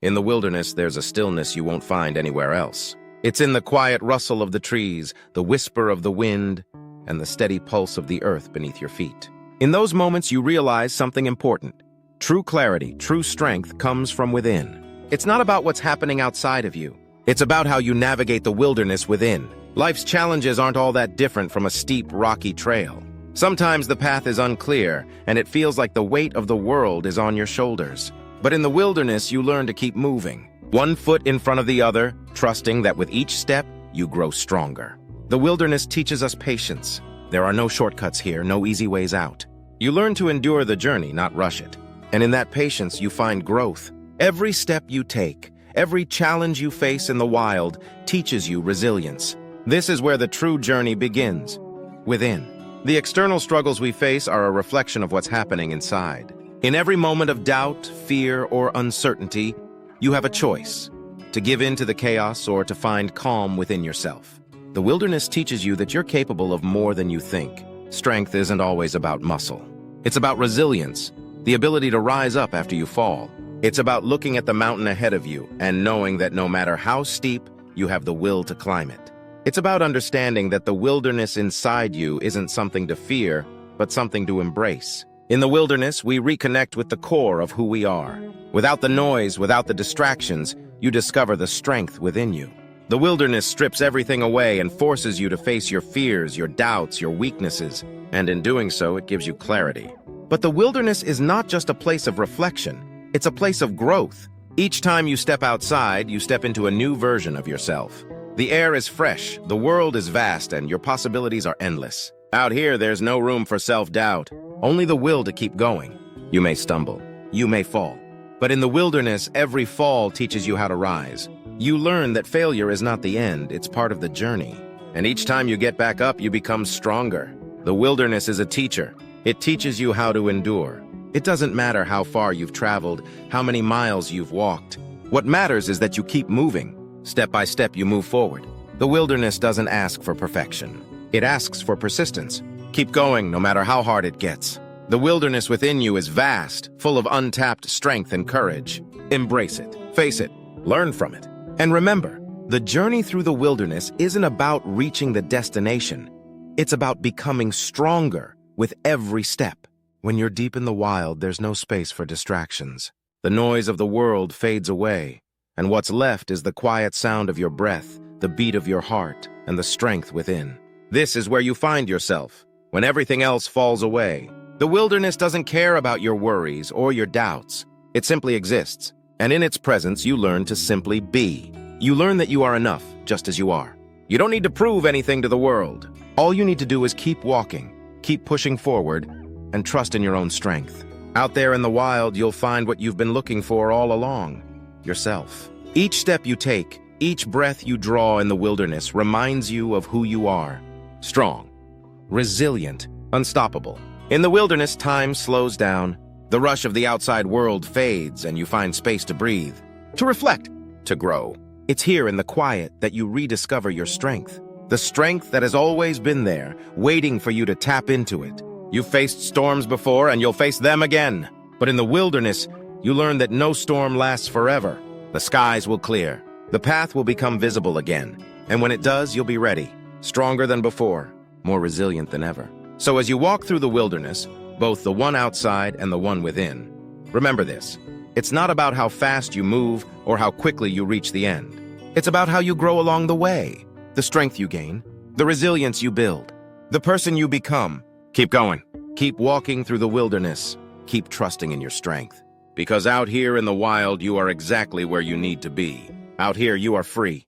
In the wilderness, there's a stillness you won't find anywhere else. It's in the quiet rustle of the trees, the whisper of the wind, and the steady pulse of the earth beneath your feet. In those moments, you realize something important. True clarity, true strength comes from within. It's not about what's happening outside of you. It's about how you navigate the wilderness within. Life's challenges aren't all that different from a steep, rocky trail. Sometimes the path is unclear, and it feels like the weight of the world is on your shoulders. But in the wilderness, you learn to keep moving, one foot in front of the other, trusting that with each step, you grow stronger. The wilderness teaches us patience. There are no shortcuts here, no easy ways out. You learn to endure the journey, not rush it. And in that patience, you find growth. Every step you take, every challenge you face in the wild, teaches you resilience. This is where the true journey begins, within. The external struggles we face are a reflection of what's happening inside. In every moment of doubt, fear, or uncertainty, you have a choice: to give in to the chaos or to find calm within yourself. The wilderness teaches you that you're capable of more than you think. Strength isn't always about muscle. It's about resilience, the ability to rise up after you fall. It's about looking at the mountain ahead of you and knowing that no matter how steep, you have the will to climb it. It's about understanding that the wilderness inside you isn't something to fear, but something to embrace. In the wilderness, we reconnect with the core of who we are. Without the noise, without the distractions, you discover the strength within you. The wilderness strips everything away and forces you to face your fears, your doubts, your weaknesses, and in doing so, it gives you clarity. But the wilderness is not just a place of reflection, it's a place of growth. Each time you step outside, you step into a new version of yourself. The air is fresh, the world is vast, and your possibilities are endless. Out here, there's no room for self-doubt, only the will to keep going. You may stumble, you may fall, but in the wilderness, every fall teaches you how to rise. You learn that failure is not the end, it's part of the journey. And each time you get back up, you become stronger. The wilderness is a teacher. It teaches you how to endure. It doesn't matter how far you've traveled, how many miles you've walked. What matters is that you keep moving. Step by step, you move forward. The wilderness doesn't ask for perfection. It asks for persistence. Keep going, no matter how hard it gets. The wilderness within you is vast, full of untapped strength and courage. Embrace it, face it, learn from it. And remember, the journey through the wilderness isn't about reaching the destination. It's about becoming stronger with every step. When you're deep in the wild, there's no space for distractions. The noise of the world fades away, and what's left is the quiet sound of your breath, the beat of your heart, and the strength within. This is where you find yourself, when everything else falls away. The wilderness doesn't care about your worries or your doubts. It simply exists, and in its presence, you learn to simply be. You learn that you are enough, just as you are. You don't need to prove anything to the world. All you need to do is keep walking, keep pushing forward, and trust in your own strength. Out there in the wild, you'll find what you've been looking for all along: yourself. Each step you take, each breath you draw in the wilderness reminds you of who you are. Strong, resilient, unstoppable. In the wilderness, time slows down. The rush of the outside world fades, and you find space to breathe, to reflect, to grow. It's here in the quiet that you rediscover your strength. The strength that has always been there, waiting for you to tap into it. You've faced storms before, and you'll face them again. But in the wilderness, you learn that no storm lasts forever. The skies will clear. The path will become visible again. And when it does, you'll be ready. Stronger than before, more resilient than ever. So as you walk through the wilderness, both the one outside and the one within, remember this: it's not about how fast you move or how quickly you reach the end. It's about how you grow along the way, the strength you gain, the resilience you build, the person you become. Keep going. Keep walking through the wilderness. Keep trusting in your strength. Because out here in the wild, you are exactly where you need to be. Out here, you are free.